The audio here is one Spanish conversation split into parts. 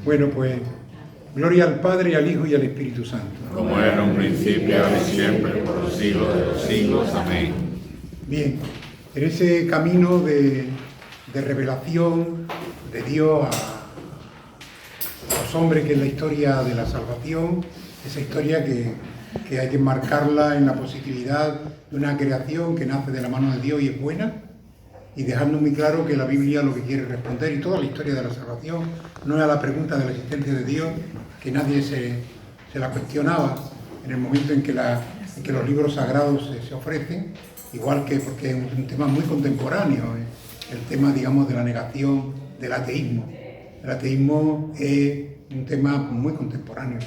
Bueno, pues, gloria al Padre, al Hijo y al Espíritu Santo. Como era en un principio, ahora y siempre, por los siglos de los siglos. Amén. Bien, en ese camino de revelación de Dios a los hombres, que es la historia de la salvación, esa historia que hay que marcarla en la positividad de una creación que nace de la mano de Dios y es buena, y dejando muy claro que la Biblia lo que quiere responder, y toda la historia de la salvación, no es a la pregunta de la existencia de Dios, que nadie se la cuestionaba en el momento en que los libros sagrados se ofrecen, igual que porque es un tema muy contemporáneo, el tema, digamos, de la negación del ateísmo. El ateísmo es un tema muy contemporáneo,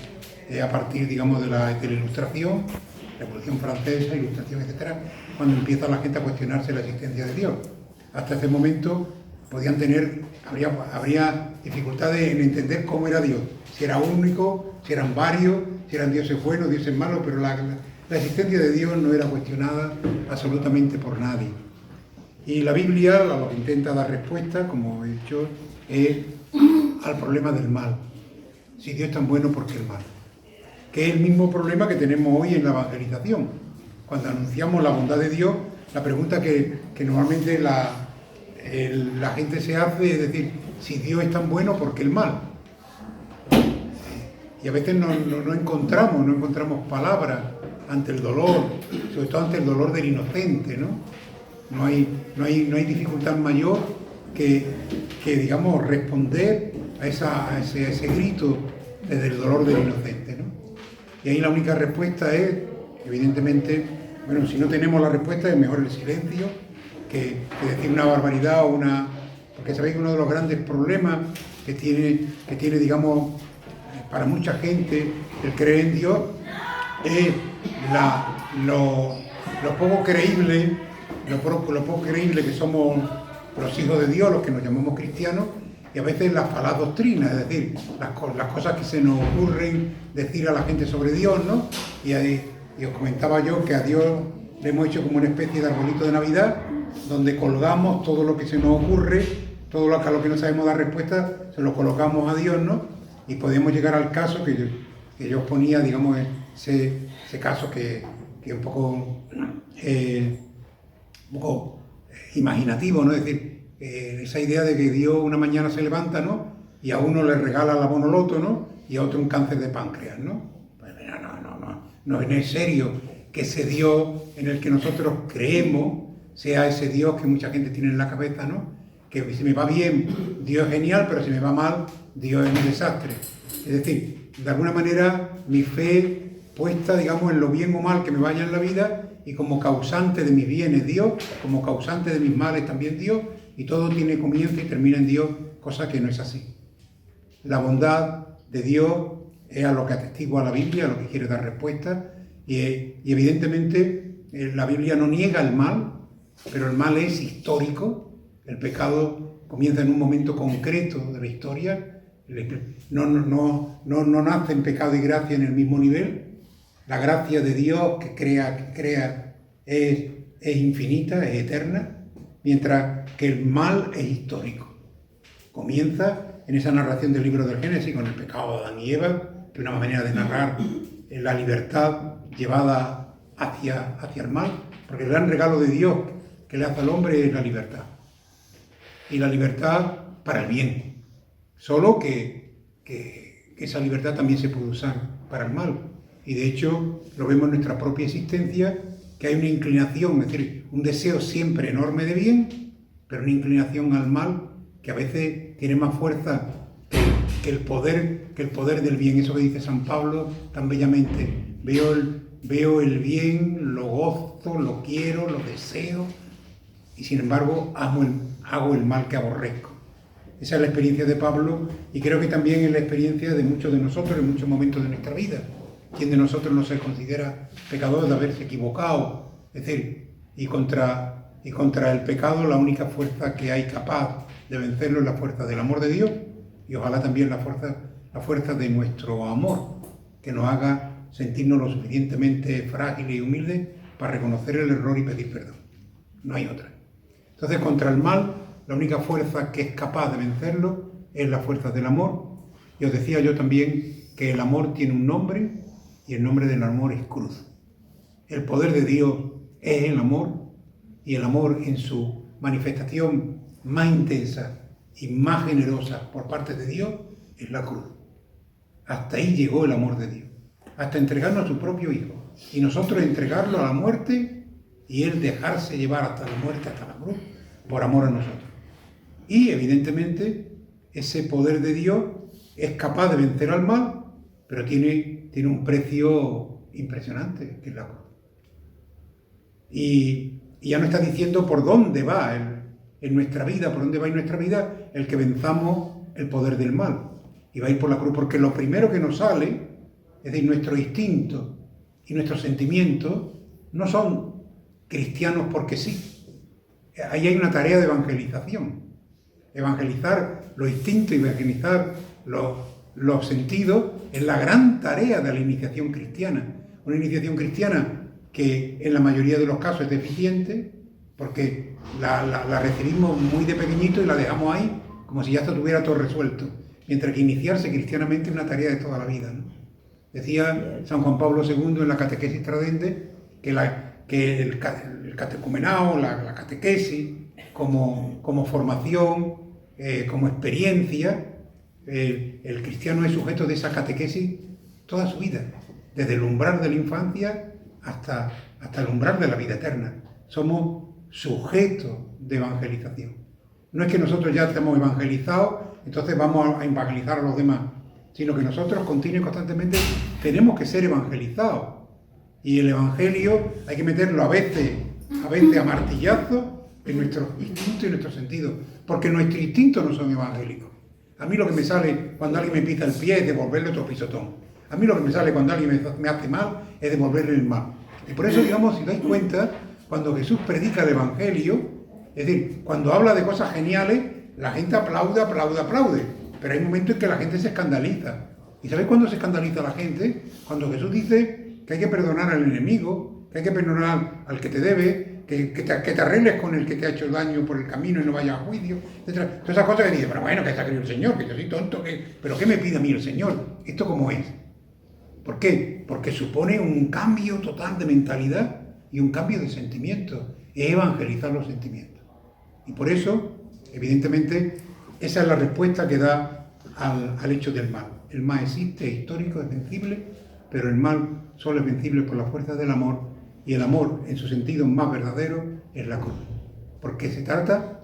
a partir, digamos, de la Ilustración, Revolución Francesa, Ilustración, etcétera, cuando empieza la gente a cuestionarse la existencia de Dios. Hasta ese momento habría dificultades en entender cómo era Dios, si era único, si eran varios, si eran dioses buenos, dioses malos, pero la existencia de Dios no era cuestionada absolutamente por nadie. Y la Biblia lo que intenta dar respuesta, como he dicho, es al problema del mal. Si Dios es tan bueno, ¿por qué el mal? Que es el mismo problema que tenemos hoy en la evangelización. Cuando anunciamos la bondad de Dios, la pregunta que normalmente la gente se hace es decir, si Dios es tan bueno, ¿por qué el mal? Y a veces no encontramos palabras ante el dolor, sobre todo ante el dolor del inocente, ¿no? No hay dificultad mayor que digamos, responder a ese grito desde el dolor del inocente, ¿no? Y ahí la única respuesta es, evidentemente, bueno, si no tenemos la respuesta es mejor el silencio que decir una barbaridad porque sabéis que uno de los grandes problemas que tiene, digamos, para mucha gente el creer en Dios es lo poco creíble que somos los hijos de Dios, los que nos llamamos cristianos, y a veces la falaz doctrina, es decir, las cosas que se nos ocurren decir a la gente sobre Dios, ¿no? Y os comentaba yo que a Dios le hemos hecho como una especie de arbolito de Navidad, donde colgamos todo lo que se nos ocurre, todo lo a lo que no sabemos dar respuesta, se lo colocamos a Dios, ¿no? Y podemos llegar al caso que yo os ponía, digamos, ese caso que es un poco imaginativo, ¿no? Es decir, esa idea de que Dios una mañana se levanta, ¿no? Y a uno le regala la Bonoloto, ¿no? Y a otro un cáncer de páncreas, ¿no? Pues no es serio que ese Dios en el que nosotros creemos sea ese Dios que mucha gente tiene en la cabeza, ¿no? Que si me va bien, Dios es genial, pero si me va mal, Dios es un desastre. Es decir, de alguna manera mi fe puesta, digamos, en lo bien o mal que me vaya en la vida, y como causante de mis bienes Dios, como causante de mis males también Dios, y todo tiene comienzo y termina en Dios, cosa que no es así. La bondad de Dios es a lo que atestigua la Biblia, a lo que quiere dar respuesta, y evidentemente la Biblia no niega el mal, pero el mal es histórico. El pecado comienza en un momento concreto de la historia, no nacen pecado y gracia en el mismo nivel. La gracia de Dios que crea es infinita, es eterna, mientras que el mal es histórico. Comienza en esa narración del libro del Génesis con el pecado de Adán y Eva, que es una manera de narrar la libertad llevada hacia el mal, porque el gran regalo de Dios que le hace al hombre es la libertad. Y la libertad para el bien. Solo que esa libertad también se puede usar para el mal. Y de hecho lo vemos en nuestra propia existencia, que hay una inclinación, es decir, un deseo siempre enorme de bien, pero una inclinación al mal que a veces tiene más fuerza que el poder del bien. Eso que dice San Pablo tan bellamente: veo el bien, lo gozo, lo quiero, lo deseo, y sin embargo hago el mal que aborrezco. Esa es la experiencia de Pablo, y creo que también es la experiencia de muchos de nosotros en muchos momentos de nuestra vida. ¿Quién de nosotros no se considera pecador de haberse equivocado? Es decir, y contra el pecado la única fuerza que hay capaz de vencerlo es la fuerza del amor de Dios, y ojalá también la fuerza de nuestro amor, que nos haga sentirnos lo suficientemente frágiles y humildes para reconocer el error y pedir perdón. No hay otra. Entonces, contra el mal, la única fuerza que es capaz de vencerlo es la fuerza del amor, Y os decía yo también que el amor tiene un nombre y el nombre del amor es cruz. El poder de Dios es el amor y el amor en su manifestación más intensa y más generosa por parte de Dios es la cruz. Hasta ahí llegó el amor de Dios, hasta entregarnos a su propio Hijo y nosotros entregarlo a la muerte y Él dejarse llevar hasta la muerte, hasta la cruz, por amor a nosotros. Y evidentemente ese poder de Dios es capaz de vencer al mal, pero tiene un precio impresionante, que es la cruz. Y ya nos está diciendo por dónde va en nuestra vida, por dónde va en nuestra vida el que venzamos el poder del mal. Y va a ir por la cruz, porque lo primero que nos sale, es decir, nuestro instinto y nuestros sentimientos, no son cristianos porque sí. Ahí hay una tarea de evangelización. Evangelizar los instintos y evangelizar los sentidos es la gran tarea de la iniciación cristiana. Una iniciación cristiana que en la mayoría de los casos es deficiente, porque la recibimos muy de pequeñito y la dejamos ahí como si ya estuviera todo resuelto. Mientras que iniciarse cristianamente es una tarea de toda la vida, ¿no? Decía San Juan Pablo II en la Catequesis Tradende que el catecumenado, la catequesis, como formación, como experiencia, el cristiano es sujeto de esa catequesis toda su vida, desde el umbral de la infancia hasta el umbral de la vida eterna. Somos sujetos de evangelización. No es que nosotros ya estemos evangelizados, entonces vamos a evangelizar a los demás, sino que nosotros continuamente y constantemente tenemos que ser evangelizados. Y el evangelio hay que meterlo a veces a martillazo en nuestros instintos y nuestros sentidos, porque nuestros instintos no son evangélicos. A mí lo que me sale cuando alguien me pisa el pie es devolverle otro pisotón. A mí lo que me sale cuando alguien me hace mal es devolverle el mal. Y por eso, digamos, si dais cuenta, cuando Jesús predica el evangelio, es decir, cuando habla de cosas geniales, la gente aplaude. Pero hay momentos en que la gente se escandaliza. ¿Y sabéis cuándo se escandaliza la gente? Cuando Jesús dice que hay que perdonar al enemigo, que hay que perdonar al que te debe, que te arregles con el que te ha hecho daño por el camino y no vayas a juicio, etc. Todas esas cosas que dices, pero bueno, que está querido el Señor, que yo soy tonto, pero ¿qué me pide a mí el Señor? ¿Esto cómo es? ¿Por qué? Porque supone un cambio total de mentalidad y un cambio de sentimientos. Es evangelizar los sentimientos. Y por eso, evidentemente, esa es la respuesta que da al hecho del mal. El mal existe, es histórico, es vencible, pero el mal solo es vencible por la fuerza del amor, y el amor, en su sentido más verdadero, es la cruz. Porque se trata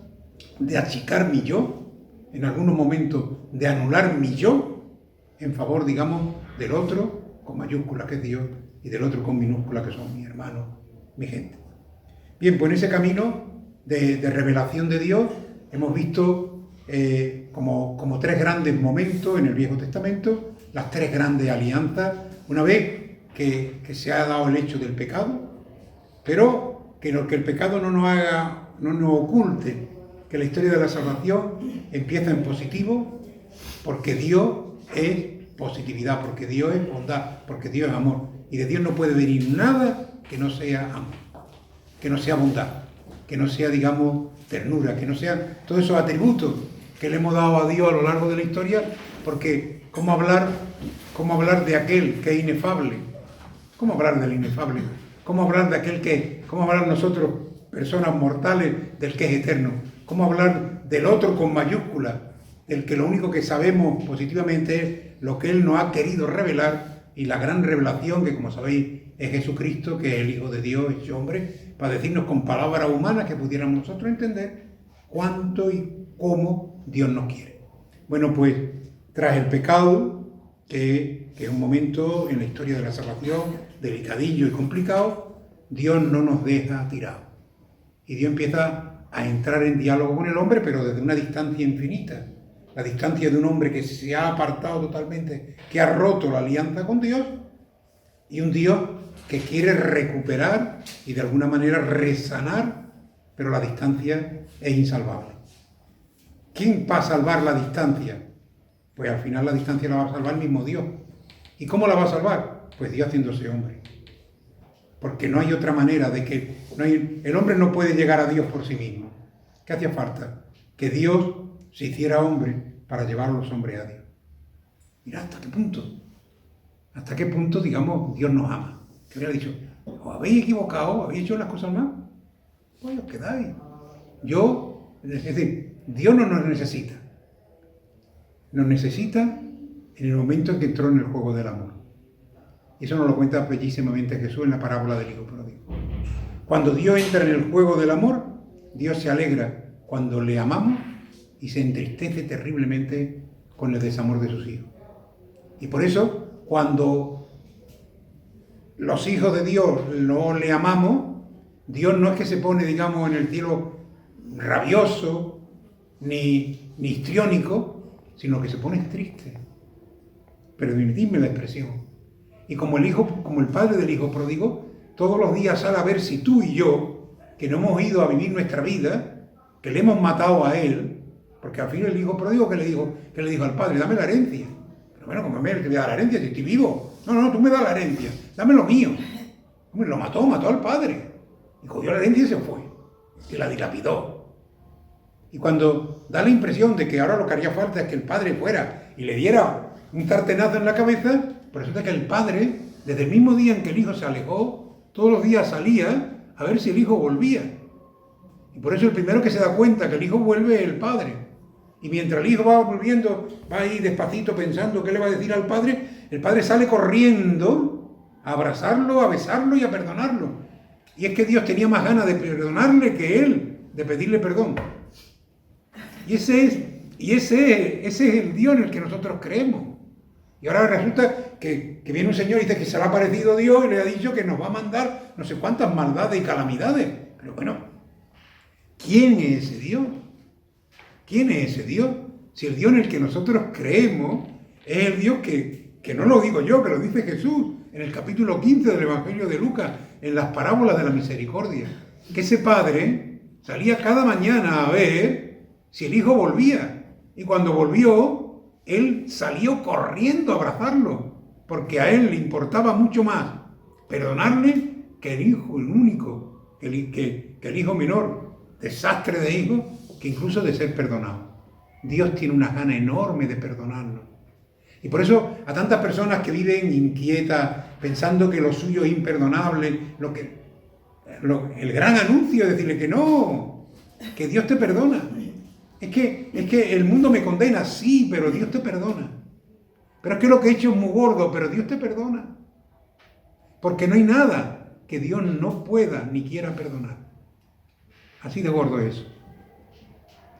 de achicar mi yo, en algunos momentos de anular mi yo, en favor, digamos, del otro, con mayúscula que es Dios, y del otro con minúscula que son mis hermanos, mi gente. Bien, pues en ese camino de revelación de Dios hemos visto como tres grandes momentos en el Viejo Testamento, las tres grandes alianzas, una vez que se ha dado el hecho del pecado, pero que el pecado no nos oculte, que la historia de la salvación empieza en positivo, porque Dios es positividad, porque Dios es bondad, porque Dios es amor, y de Dios no puede venir nada que no sea amor, que no sea bondad, que no sea, digamos, ternura, que no sean todos esos atributos que le hemos dado a Dios a lo largo de la historia, porque ¿cómo hablar de aquel que es inefable? ¿Cómo hablar del inefable? ¿Cómo hablar de aquel cómo hablar nosotros, personas mortales, del que es eterno? ¿Cómo hablar del otro con mayúscula, del que lo único que sabemos positivamente es lo que Él nos ha querido revelar, y la gran revelación que, como sabéis, es Jesucristo, que es el Hijo de Dios hecho hombre, para decirnos con palabras humanas que pudiéramos nosotros entender cuánto y cómo Dios nos quiere. Bueno, pues tras el pecado, que es un momento en la historia de la salvación delicadillo y complicado, Dios no nos deja tirados. Y Dios empieza a entrar en diálogo con el hombre, pero desde una distancia infinita. La distancia de un hombre que se ha apartado totalmente, que ha roto la alianza con Dios, y un Dios que quiere recuperar y de alguna manera resanar, pero la distancia es insalvable. ¿Quién va a salvar la distancia? Pues al final la distancia la va a salvar el mismo Dios. ¿Y cómo la va a salvar? Pues Dios haciéndose hombre. Porque no hay otra manera de que... el hombre no puede llegar a Dios por sí mismo. ¿Qué hacía falta? Que Dios se hiciera hombre para llevar a los hombres a Dios. Mira, hasta qué punto, digamos, Dios nos ama. Que hubiera dicho, os habéis equivocado, habéis hecho las cosas mal, pues os quedáis. Es decir, Dios no nos necesita. Nos necesita en el momento en que entró en el juego del amor. Y eso nos lo cuenta bellísimamente Jesús en la parábola del hijo pródigo. Cuando Dios entra en el juego del amor, Dios se alegra cuando le amamos y se entristece terriblemente con el desamor de sus hijos. Y por eso, cuando los hijos de Dios no le amamos, Dios no es que se pone, digamos, en el cielo rabioso ni histriónico, sino que se pone triste. Permitidme la expresión. Y como el padre del hijo pródigo, todos los días sale a ver si tú y yo, que no hemos ido a vivir nuestra vida, que le hemos matado a él, porque al fin el hijo pródigo que le dijo al padre, dame la herencia. Pero bueno, como te voy a dar la herencia si estoy vivo. No, tú me das la herencia, dame lo mío. Hombre, lo mató al padre. Y cogió la herencia y se fue. Y la dilapidó. Y cuando da la impresión de que ahora lo que haría falta es que el padre fuera y le diera un sartenazo en la cabeza, pues resulta que el padre, desde el mismo día en que el hijo se alejó, todos los días salía a ver si el hijo volvía. Y por eso el primero que se da cuenta que el hijo vuelve es el padre. Y mientras el hijo va volviendo, va ahí despacito pensando qué le va a decir al padre, el padre sale corriendo a abrazarlo, a besarlo y a perdonarlo. Y es que Dios tenía más ganas de perdonarle que él, de pedirle perdón. Y ese es el Dios en el que nosotros creemos. Y ahora resulta que viene un señor y dice que se le ha aparecido Dios y le ha dicho que nos va a mandar no sé cuántas maldades y calamidades. Pero bueno, ¿quién es ese Dios? ¿Quién es ese Dios? Si el Dios en el que nosotros creemos es el Dios que no lo digo yo, que lo dice Jesús en el capítulo 15 del Evangelio de Lucas, en las parábolas de la misericordia. Que ese padre salía cada mañana a ver si el hijo volvía. Y cuando volvió, él salió corriendo a abrazarlo, porque a él le importaba mucho más perdonarle que el hijo, el único, que el hijo menor, desastre de hijo, que incluso de ser perdonado. Dios tiene una gana enorme de perdonarnos. Y por eso a tantas personas que viven inquietas, pensando que lo suyo es imperdonable, el gran anuncio es decirle que no, que Dios te perdona. Es que el mundo me condena, sí, pero Dios te perdona. Pero es que lo que he hecho es muy gordo, pero Dios te perdona. Porque no hay nada que Dios no pueda ni quiera perdonar. Así de gordo es.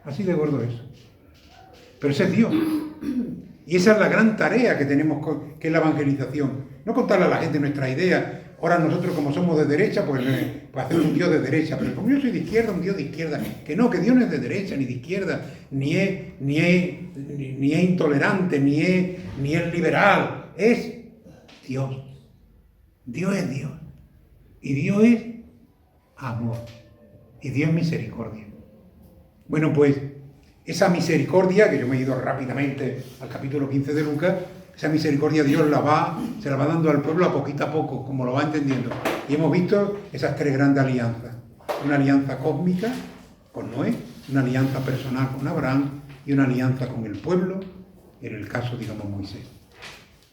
Así de gordo es. Pero ese es Dios. Y esa es la gran tarea que tenemos, que es la evangelización. No contarle a la gente nuestra idea. Ahora nosotros, como somos de derecha, pues hacemos un Dios de derecha. Pero como yo soy de izquierda, un Dios de izquierda. Que no, que Dios no es de derecha ni de izquierda, ni es intolerante, ni es liberal. Es Dios. Dios es Dios. Y Dios es amor. Y Dios es misericordia. Bueno, pues esa misericordia, que yo me he ido rápidamente al capítulo 15 de Lucas, esa misericordia Dios se la va dando al pueblo a poco, como lo va entendiendo. Y hemos visto esas tres grandes alianzas. Una alianza cósmica con Noé, una alianza personal con Abraham y una alianza con el pueblo, en el caso, digamos, Moisés.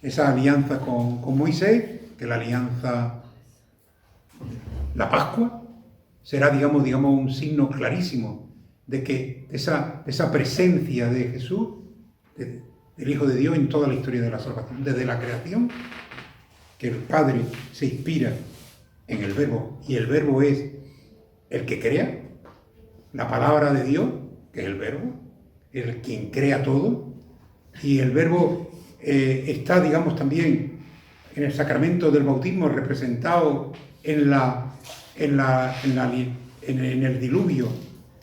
Esa alianza con Moisés, que la alianza, la Pascua, será, digamos, un signo clarísimo de que esa presencia de Jesús, del Hijo de Dios en toda la historia de la salvación, desde la creación, que el Padre se inspira en el Verbo, y el Verbo es el que crea, la palabra de Dios, que es el Verbo, el quien crea todo, y el Verbo está, digamos, también en el sacramento del bautismo representado en el diluvio,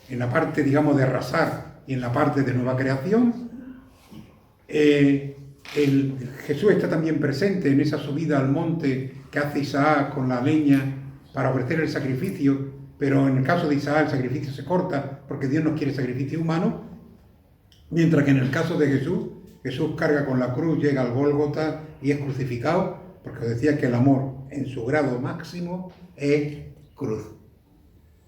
en la parte, digamos, de arrasar y en la parte de nueva creación. Jesús está también presente en esa subida al monte que hace Isaac con la leña para ofrecer el sacrificio, pero en el caso de Isaac el sacrificio se corta porque Dios no quiere sacrificio humano, mientras que en el caso de Jesús carga con la cruz, llega al Gólgota y es crucificado, porque os decía que el amor en su grado máximo es cruz.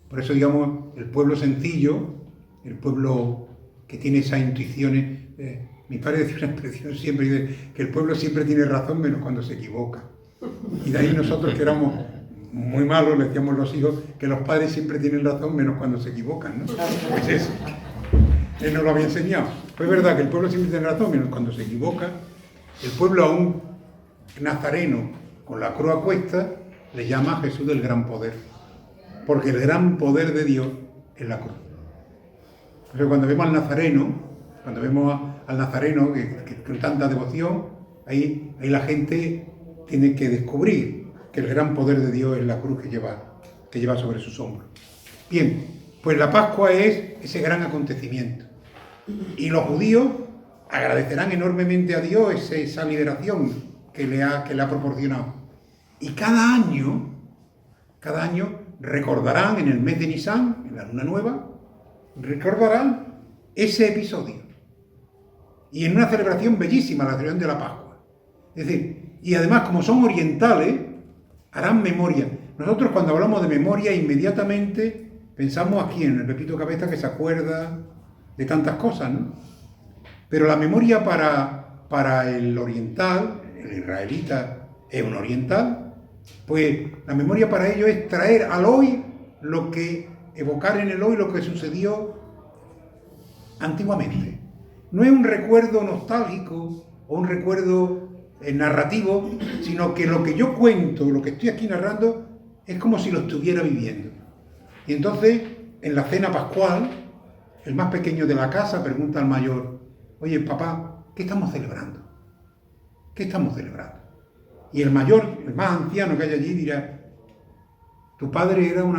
Por eso, digamos, el pueblo sencillo, el pueblo que tiene esas intuiciones, Mi padre decía una expresión siempre, dice que el pueblo siempre tiene razón menos cuando se equivoca. Y de ahí nosotros, que éramos muy malos, le decíamos los hijos que los padres siempre tienen razón menos cuando se equivocan, ¿no? Pues eso. Él nos lo había enseñado. Pues es verdad que el pueblo siempre tiene razón menos cuando se equivoca. El pueblo aún nazareno, con la cruz a cuesta, le llama a Jesús del gran poder. Porque el gran poder de Dios es la cruz. Entonces cuando vemos al nazareno, que con tanta devoción, ahí la gente tiene que descubrir que el gran poder de Dios es la cruz que lleva sobre sus hombros. Bien, pues la Pascua es ese gran acontecimiento. Y los judíos agradecerán enormemente a Dios esa liberación que le ha proporcionado. Y cada año recordarán en el mes de Nisan, en la luna nueva, recordarán ese episodio. Y en una celebración bellísima, la celebración de la Pascua. Es decir, y además como son orientales, harán memoria. Nosotros cuando hablamos de memoria inmediatamente pensamos aquí en el Pepito Cabeza, que se acuerda de tantas cosas, ¿no? Pero la memoria para el oriental, el israelita es un oriental, pues la memoria para ellos es traer al hoy evocar en el hoy lo que sucedió antiguamente. No es un recuerdo nostálgico o un recuerdo narrativo, sino que lo que yo cuento, lo que estoy aquí narrando, es como si lo estuviera viviendo. Y entonces, en la cena pascual, el más pequeño de la casa pregunta al mayor: oye, papá, ¿qué estamos celebrando? ¿Qué estamos celebrando? Y el mayor, el más anciano que hay allí, dirá: tu padre era un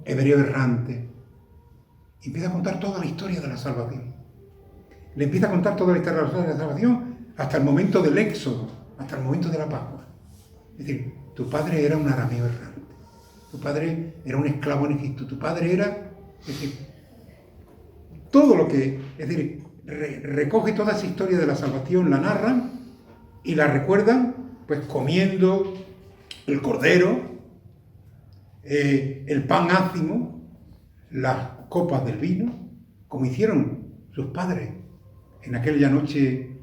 hebreo errante. Y empieza a contar toda la historia de la salvación. Le empieza a contar toda la historia de la salvación hasta el momento del éxodo, hasta el momento de la Pascua. Es decir, tu padre era un arameo errante. Tu padre era un esclavo en Egipto. Tu padre era... Es decir, todo lo que... Es decir, recoge toda esa historia de la salvación, la narran y la recuerdan pues comiendo el cordero, el pan ácimo, las copas del vino, como hicieron sus padres en aquella noche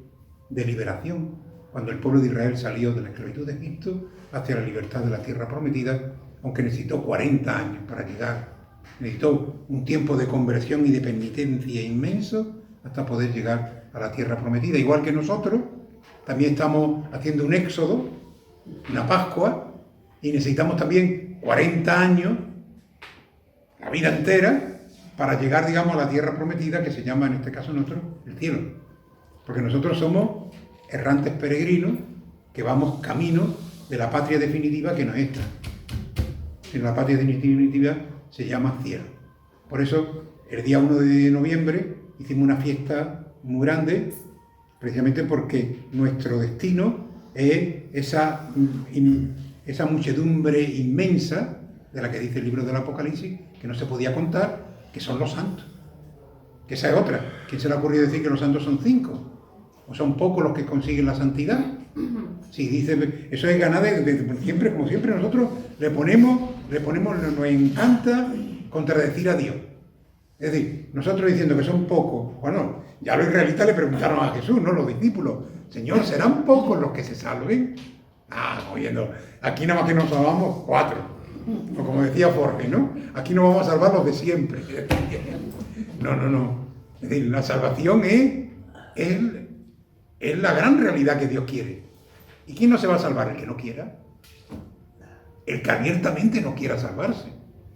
de liberación, cuando el pueblo de Israel salió de la esclavitud de Egipto hacia la libertad de la tierra prometida, aunque necesitó 40 años para llegar. Necesitó un tiempo de conversión y de penitencia inmenso hasta poder llegar a la tierra prometida. Igual que nosotros, también estamos haciendo un éxodo, una Pascua, y necesitamos también 40 años, la vida entera, para llegar, digamos, a la tierra prometida, que se llama, en este caso nuestro, el cielo. Porque nosotros somos errantes peregrinos que vamos camino de la patria definitiva, que no es esta. En la patria definitiva se llama cielo. Por eso, el día 1 de noviembre hicimos una fiesta muy grande, precisamente porque nuestro destino es esa muchedumbre inmensa de la que dice el libro del Apocalipsis, que no se podía contar, que son los santos. Que esa es otra. ¿Quién se le ha ocurrido decir que los santos son 5? ¿O son pocos los que consiguen la santidad? Sí, dice, eso es ganar siempre, como siempre nosotros le ponemos, nos encanta contradecir a Dios. Es decir, nosotros diciendo que son pocos, bueno, ya los israelitas le preguntaron a Jesús, ¿no? Los discípulos: Señor, ¿serán pocos los que se salven? Oyendo, aquí nada más que nos salvamos 4. O como decía Forge, ¿no? Aquí no vamos a salvar los de siempre. No. Es decir, la salvación es la gran realidad que Dios quiere. ¿Y quién no se va a salvar? El que no quiera. El que abiertamente no quiera salvarse.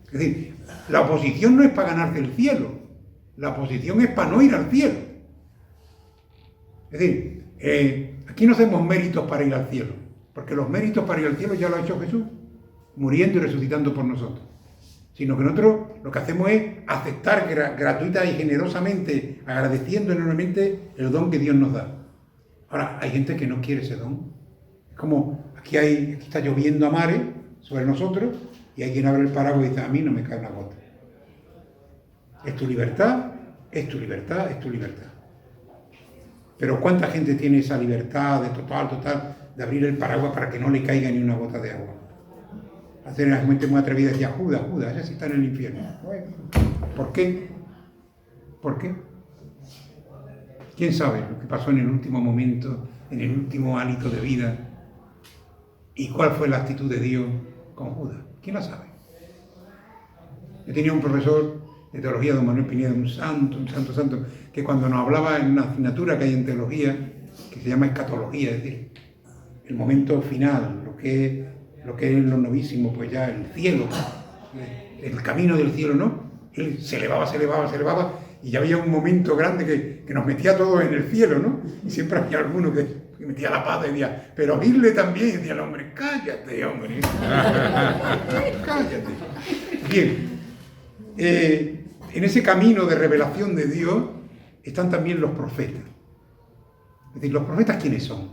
Es decir, la oposición no es para ganarse el cielo. La oposición es para no ir al cielo. Es decir, aquí no hacemos méritos para ir al cielo. Porque los méritos para ir al cielo ya lo ha hecho Jesús, muriendo y resucitando por nosotros. Sino que nosotros lo que hacemos es aceptar gratuita y generosamente, agradeciendo enormemente el don que Dios nos da. Ahora, hay gente que no quiere ese don. Es como, aquí está lloviendo a mares sobre nosotros, y hay quien abre el paraguas y dice: a mí no me cae una gota. Es tu libertad, es tu libertad, es tu libertad. Pero ¿cuánta gente tiene esa libertad de total, de abrir el paraguas para que no le caiga ni una gota de agua? Hacer una gente muy atrevida decía: Judas, ella sí está en el infierno. Bueno, ¿por qué? ¿Por qué? ¿Quién sabe lo que pasó en el último momento, en el último hálito de vida? ¿Y cuál fue la actitud de Dios con Judas? ¿Quién la sabe? Yo tenía un profesor de teología, don Manuel Pineda, un santo, que cuando nos hablaba en una asignatura que hay en teología, que se llama escatología, es decir, el momento final, lo que es lo novísimo, pues ya el cielo, el camino del cielo, ¿no? Él se elevaba, y ya había un momento grande que nos metía todos en el cielo, ¿no? Y siempre había alguno que metía la pata y decía, pero oírle también, y decía el hombre, cállate, hombre, cállate. Bien, en ese camino de revelación de Dios están también los profetas. Es decir, ¿los profetas quiénes son?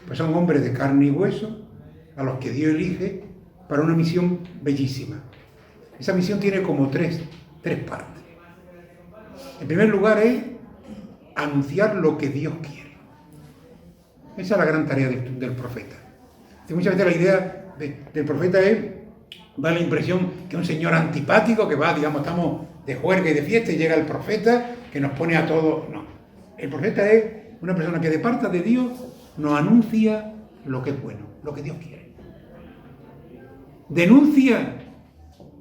Pues son hombres de carne y hueso, a los que Dios elige para una misión bellísima. Esa misión tiene como tres partes. En primer lugar es anunciar lo que Dios quiere. Esa es la gran tarea del profeta. Y muchas veces la idea del profeta da la impresión que es un señor antipático que va, digamos, estamos de juerga y de fiesta y llega el profeta que nos pone a todos. No. El profeta es una persona que de parte de Dios nos anuncia lo que es bueno, lo que Dios quiere. Denuncia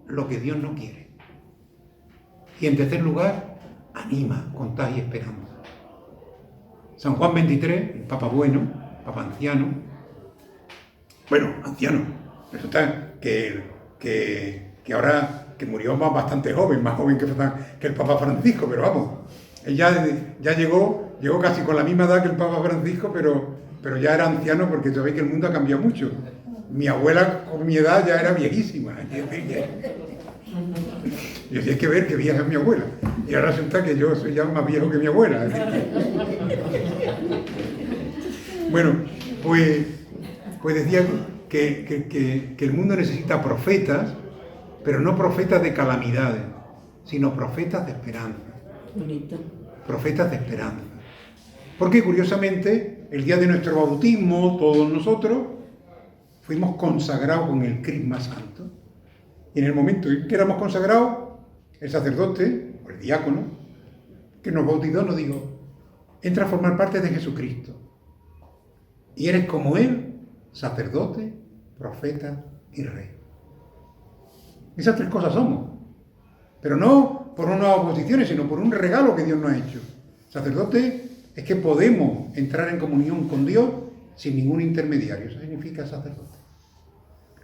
lo que Dios no quiere. Y en tercer lugar, anima, contagia esperanza. San Juan 23, el Papa bueno, Papa anciano. Bueno, anciano. Resulta que ahora que murió bastante joven, más joven que el Papa Francisco, pero vamos, él ya llegó casi con la misma edad que el Papa Francisco, pero ya era anciano porque sabéis que el mundo ha cambiado mucho. Mi abuela con mi edad ya era viejísima. Y decía, hay que ver qué vieja es mi abuela. Y ahora resulta que yo soy ya más viejo que mi abuela. Bueno, pues decía que el mundo necesita profetas, pero no profetas de calamidades, sino profetas de esperanza. Bonito. Profetas de esperanza. Porque curiosamente, el día de nuestro bautismo, todos nosotros fuimos consagrados con el Crisma Santo. Y en el momento en que éramos consagrados, el sacerdote, o el diácono, que nos bautizó, nos dijo, entra a formar parte de Jesucristo. Y eres como Él, sacerdote, profeta y rey. Esas tres cosas somos. Pero no por unas oposiciones, sino por un regalo que Dios nos ha hecho. Sacerdote es que podemos entrar en comunión con Dios sin ningún intermediario. Eso significa sacerdote.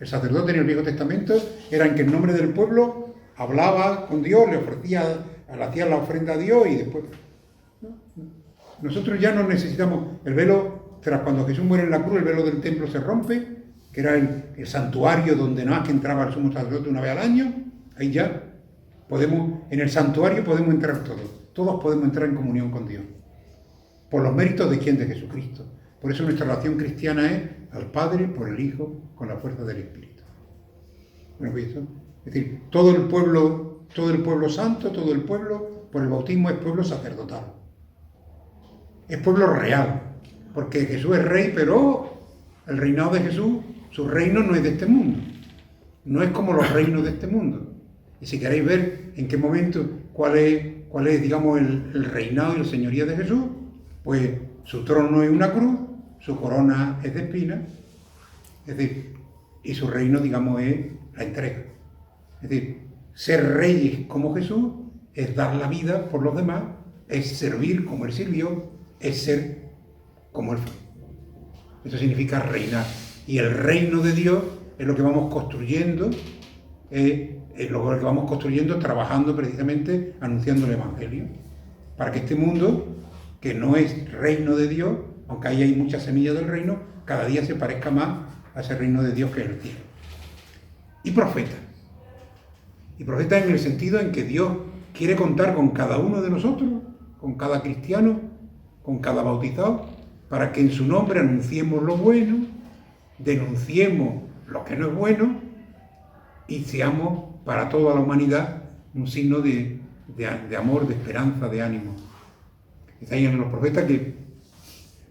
El sacerdote en el Viejo Testamento era en que en nombre del pueblo hablaba con Dios, le hacía la ofrenda a Dios y después... Nosotros ya no necesitamos el velo, tras cuando Jesús muere en la cruz, el velo del templo se rompe, que era el santuario donde nada más que entraba el sumo sacerdote una vez al año, ahí ya podemos, en el santuario podemos entrar todos podemos entrar en comunión con Dios. ¿Por los méritos de quién? De Jesucristo. Por eso nuestra relación cristiana es al Padre, por el Hijo, con la fuerza del Espíritu. Bueno, pues eso, es decir, todo el pueblo santo, todo el pueblo, por el bautismo es pueblo sacerdotal. Es pueblo real, porque Jesús es rey, pero el reinado de Jesús, su reino no es de este mundo. No es como los reinos de este mundo. Y si queréis ver en qué momento, cuál es digamos, el reinado y el señorío de Jesús, pues su trono es una cruz, su corona es de espinas, es decir, y su reino, digamos, es la entrega. Es decir, ser reyes como Jesús es dar la vida por los demás, es servir como Él sirvió, es ser como Él fue. Eso significa reinar. Y el reino de Dios es lo que vamos construyendo, es lo que vamos construyendo trabajando precisamente, anunciando el Evangelio, para que este mundo, que no es reino de Dios, aunque ahí hay muchas semillas del reino, cada día se parezca más a ese reino de Dios que es el cielo. Y profeta. Y profeta en el sentido en que Dios quiere contar con cada uno de nosotros, con cada cristiano, con cada bautizado, para que en su nombre anunciemos lo bueno, denunciemos lo que no es bueno y seamos para toda la humanidad un signo de amor, de esperanza, de ánimo. Está ahí en los profetas que...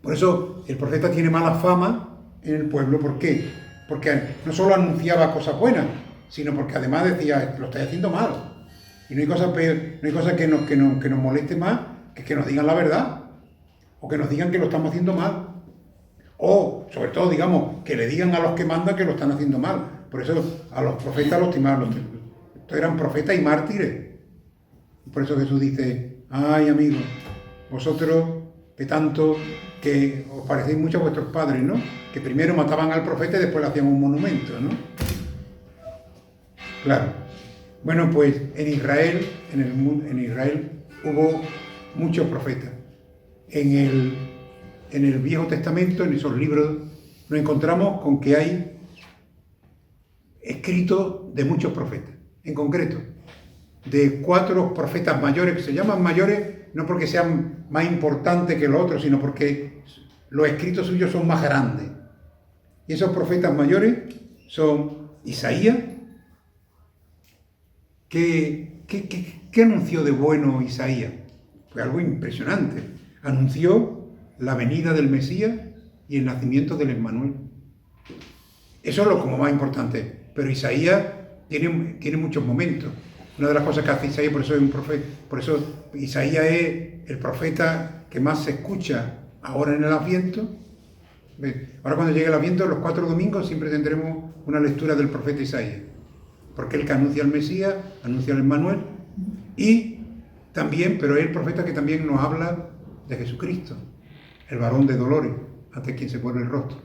Por eso el profeta tiene mala fama en el pueblo. ¿Por qué? Porque no solo anunciaba cosas buenas, sino porque además decía, lo estáis haciendo mal. Y no hay cosa peor, no hay cosa que nos moleste más que nos digan la verdad. o que nos digan que lo estamos haciendo mal. O, sobre todo, digamos, que le digan a los que mandan que lo están haciendo mal. Por eso a los profetas los timaron. Estos eran profetas y mártires. Por eso Jesús dice, ay amigos, vosotros que tanto, que os parecéis mucho a vuestros padres, ¿no? Que primero mataban al profeta y después le hacían un monumento, ¿no? Claro. Bueno, pues en Israel, en Israel hubo muchos profetas. En el Viejo Testamento, en esos libros, nos encontramos con que hay escritos de muchos profetas. En concreto, de 4 profetas mayores, que se llaman mayores no porque sean más importantes que los otros, sino porque los escritos suyos son más grandes. Y esos profetas mayores son Isaías. ¿Qué anunció de bueno Isaías? Fue algo impresionante. Anunció la venida del Mesías y el nacimiento del Emmanuel. Eso es lo como más importante. Pero Isaías tiene muchos momentos. Una de las cosas que hace Isaías, por eso es un profeta, por eso Isaías es el profeta que más se escucha ahora en el Adviento. Ahora cuando llegue el Adviento, los 4 domingos siempre tendremos una lectura del profeta Isaías. Porque él que anuncia al Mesías, anuncia al Emmanuel, y también, pero es el profeta que también nos habla de Jesucristo, el varón de dolores, ante quien se vuelve el rostro.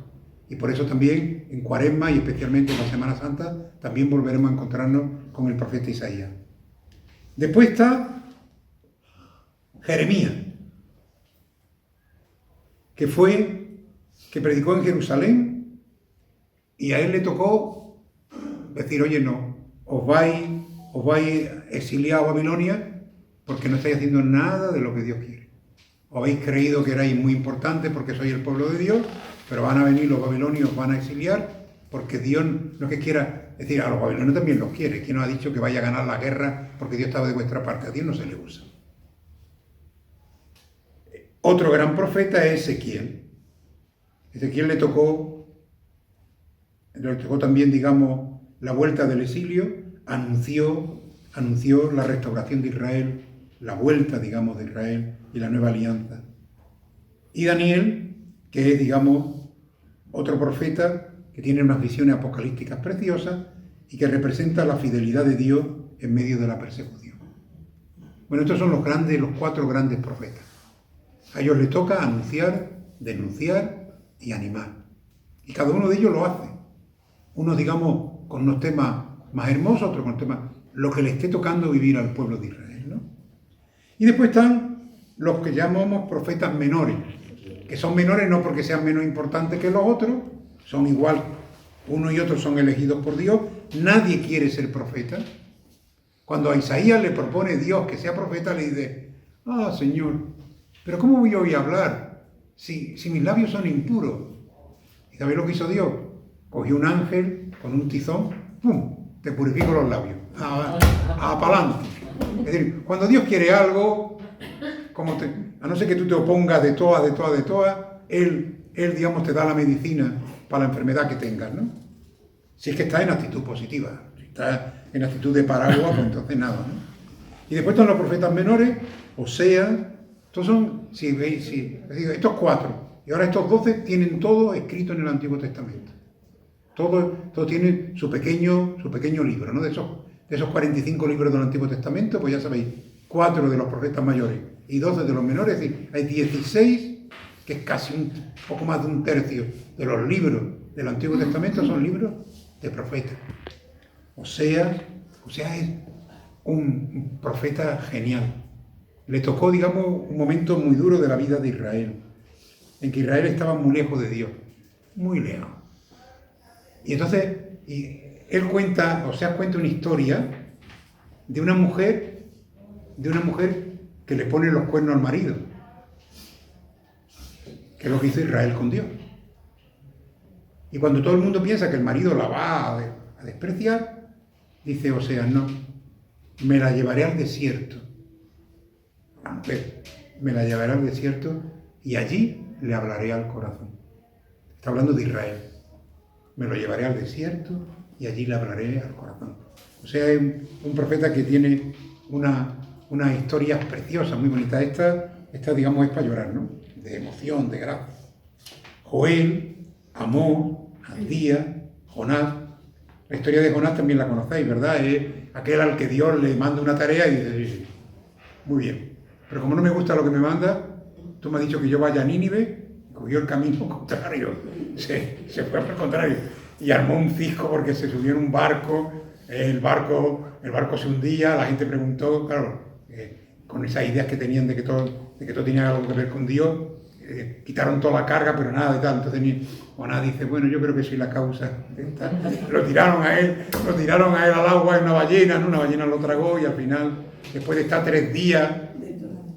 Y por eso también en Cuaresma y especialmente en la Semana Santa, también volveremos a encontrarnos con el profeta Isaías. Después está Jeremías, que predicó en Jerusalén, y a él le tocó decir, oye, no, os vais exiliados a Babilonia porque no estáis haciendo nada de lo que Dios quiere. Os habéis creído que erais muy importantes porque sois el pueblo de Dios, pero van a venir los babilonios, os van a exiliar, porque Dios no es que quiera, es decir, a los babilonios también los quiere. ¿Quién nos ha dicho que vaya a ganar la guerra porque Dios estaba de vuestra parte? A Dios no se le usa. Otro gran profeta es Ezequiel. Ezequiel le tocó también, digamos, la vuelta del exilio, anunció la restauración de Israel, la vuelta, digamos, de Israel y la nueva alianza. Y Daniel, que es, digamos, otro profeta que tiene unas visiones apocalípticas preciosas y que representa la fidelidad de Dios en medio de la persecución. Bueno, estos son los 4 grandes profetas. A ellos les toca anunciar, denunciar y animar. Y cada uno de ellos lo hace. Unos, digamos, con unos temas más hermosos, otros con temas, lo que le esté tocando vivir al pueblo de Israel, ¿no? Y después están los que llamamos profetas menores, que son menores no porque sean menos importantes que los otros, son igual, uno y otro son elegidos por Dios, nadie quiere ser profeta. Cuando a Isaías le propone Dios que sea profeta, le dice, Señor, pero ¿cómo voy a hablar si mis labios son impuros? ¿Y sabéis lo que hizo Dios? Cogió un ángel con un tizón, ¡pum!, te purifico los labios, pa'lante. Es decir, cuando Dios quiere algo, a no ser que tú te opongas de todas, Él, digamos, te da la medicina para la enfermedad que tengas, ¿no? Si es que estás en actitud positiva. Si estás en actitud de paraguas, pues entonces nada, ¿no? Y después están los profetas menores, Oseas, estos son, si veis, estos 4, y ahora estos 12 tienen todo escrito en el Antiguo Testamento. Todo tiene su pequeño libro, ¿no? De esos 45 libros del Antiguo Testamento, pues ya sabéis, 4 de los profetas mayores y 12 de los menores, es decir, hay 16, que es casi un poco más de un tercio de los libros del Antiguo Testamento, son libros de profetas. Oseas es un profeta genial. Le tocó, digamos, un momento muy duro de la vida de Israel, en que Israel estaba muy lejos de Dios, muy lejos. Y entonces, Oseas cuenta una historia de una mujer que le pone los cuernos al marido, que es lo que hizo Israel con Dios. Y cuando todo el mundo piensa que el marido la va a despreciar, dice Oseas, no, me la llevaré al desierto. La mujer, me la llevaré al desierto y allí le hablaré al corazón. Está hablando de Israel. Me lo llevaré al desierto y allí le hablaré al corazón. O sea, es un profeta que tiene unas historias preciosas, muy bonitas. Esta, digamos, es para llorar, ¿no? de emoción, de gracia. Joel, Amós, Abdías, Jonás. La historia de Jonás también la conocéis, ¿verdad? Es aquel al que Dios le manda una tarea y dice, sí, sí, muy bien. Pero como no me gusta lo que me manda, tú me has dicho que yo vaya a Nínive, cogió el camino contrario, se fue por el contrario y armó un cisco porque se subió en un barco, el barco se hundía, la gente preguntó, claro, con esas ideas que tenían de que todo tenía algo que ver con Dios, quitaron toda la carga, pero nada y tal. Entonces Jonás dice, bueno, yo creo que soy la causa. Lo tiraron a él al agua en una ballena, ¿no? Una ballena lo tragó y al final, después de estar 3 días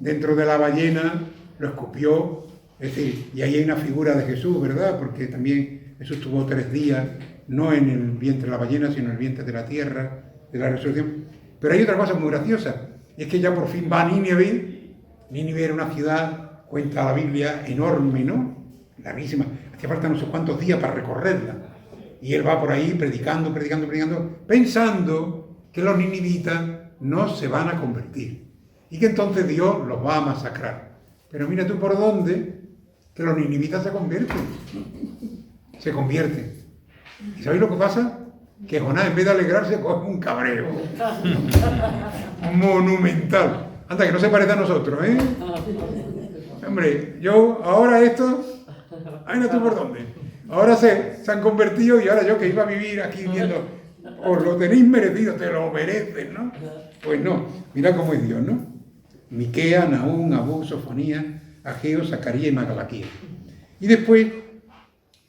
dentro de la ballena, lo escupió. Es decir, y ahí hay una figura de Jesús, ¿verdad? Porque también Jesús estuvo 3 días, no en el vientre de la ballena, sino en el vientre de la tierra, de la resurrección. Pero hay otra cosa muy graciosa, y es que ya por fin va a Nínive. Nínive era una ciudad, cuenta la Biblia, enorme, ¿no? Larguísima. Hacía falta no sé cuántos días para recorrerla. Y él va por ahí predicando, pensando que los ninivitas no se van a convertir. Y que entonces Dios los va a masacrar. Pero mira tú por dónde, que los ninivitas se convierten. Se convierten. ¿Y sabéis lo que pasa? Que Jonás, en vez de alegrarse, coge un cabreo. Monumental. Anda, que no se parece a nosotros, ¿eh? Hombre, yo ahora esto, ay, no tú por dónde. Ahora se han convertido y ahora yo que iba a vivir aquí viendo, os lo tenéis merecido, te lo merecen, ¿no? Pues no, mira cómo es Dios, ¿no? Miqueas, Nahum, Abú, Sofonías, Ageo, Zacarías y Malaquías. Y después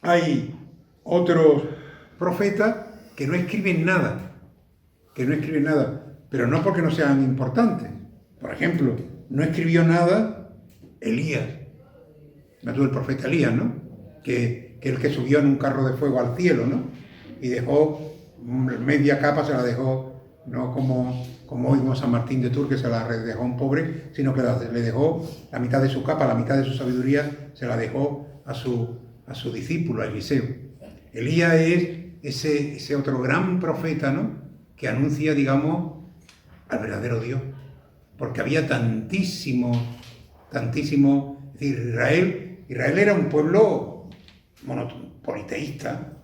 hay otros profetas que no escriben nada, pero no porque no sean importantes. Por ejemplo, no escribió nada Elías, el profeta Elías, ¿no? Que el que subió en un carro de fuego al cielo, ¿no? Y dejó media capa, se la dejó, no como oímos San Martín de Tours, que se la dejó a un pobre, sino que le dejó la mitad de su capa, la mitad de su sabiduría, se la dejó a su discípulo, a Eliseo. Elías es ese otro gran profeta, ¿no? Que anuncia, digamos, al verdadero Dios. Porque había tantísimo, es decir, Israel era un pueblo politeísta,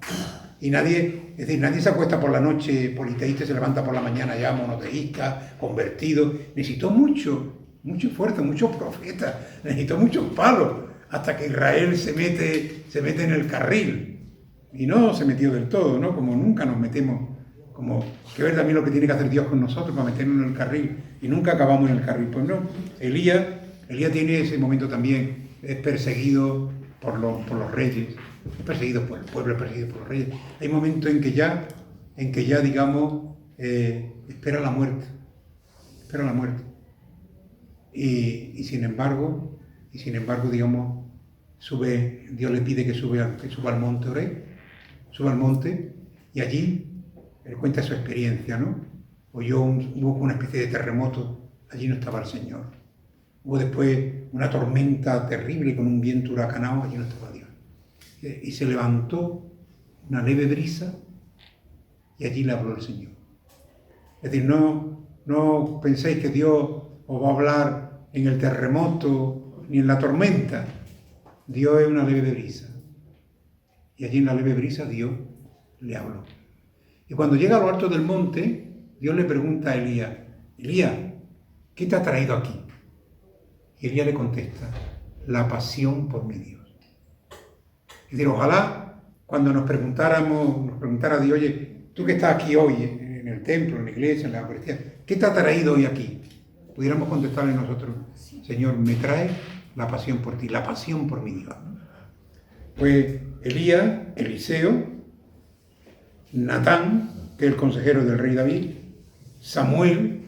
y nadie se acuesta por la noche politeísta y se levanta por la mañana ya monoteísta, convertido. Necesitó mucho esfuerzo, muchos profetas, necesitó muchos palos, hasta que Israel se mete en el carril. Y no se metió del todo, ¿no? Como nunca nos metemos, como que ver también lo que tiene que hacer Dios con nosotros para meternos en el carril, y nunca acabamos en el carril. Pues no, Elías tiene ese momento también, es perseguido por los reyes, es perseguido por el pueblo, es perseguido por los reyes. Hay momentos en que ya digamos, espera la muerte. Y sin embargo, digamos, Dios le pide que suba al monte Oreb, sube al monte, y allí él cuenta su experiencia, ¿no? Hubo una especie de terremoto, allí no estaba el Señor. Hubo después una tormenta terrible con un viento huracanado, allí no estaba Dios. Y se levantó una leve brisa y allí le habló el Señor. Es decir, no penséis que Dios os va a hablar en el terremoto ni en la tormenta. Dios es una leve brisa. Y allí en la leve brisa Dios le habló. Y cuando llega a lo alto del monte, Dios le pregunta a Elías, Elías, ¿qué te ha traído aquí? Y Elías le contesta, la pasión por mi Dios. Es decir, ojalá cuando nos preguntara Dios, oye, tú que estás aquí hoy, en el templo, en la iglesia, en la Eucaristía, ¿qué te ha traído hoy aquí? Pudiéramos contestarle nosotros, Señor, me trae la pasión por ti, la pasión por mi Dios. Pues Elías, Eliseo, Natán, que es el consejero del rey David, Samuel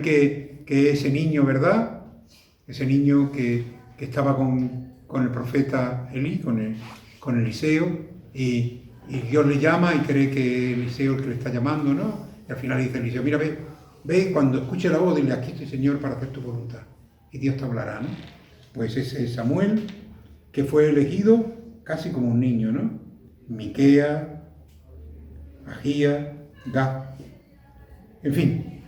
que es ese niño, ¿verdad? Ese niño que estaba con el profeta Elí, con Eliseo, y Dios le llama y cree que Eliseo es el que le está llamando, ¿no? Y al final dice Eliseo, mira, ve, cuando escuche la voz, dile, aquí estoy, Señor, para hacer tu voluntad. Y Dios te hablará, ¿no? Pues ese Samuel, que fue elegido casi como un niño, ¿no? Miqueas, Agías, Gad. En fin,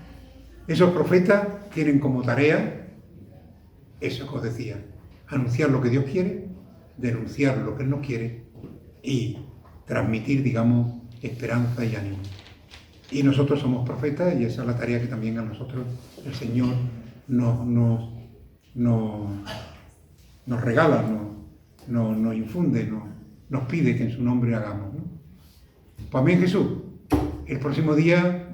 esos profetas tienen como tarea eso que os decía, anunciar lo que Dios quiere, denunciar lo que Él no quiere y transmitir, digamos, esperanza y ánimo. Y nosotros somos profetas y esa es la tarea que también a nosotros el Señor nos regala, nos infunde, nos pide que en su nombre hagamos, ¿no? Pues amén, Jesús. El próximo día,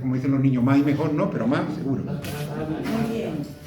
como dicen los niños, más y mejor no, pero más seguro. Muy bien.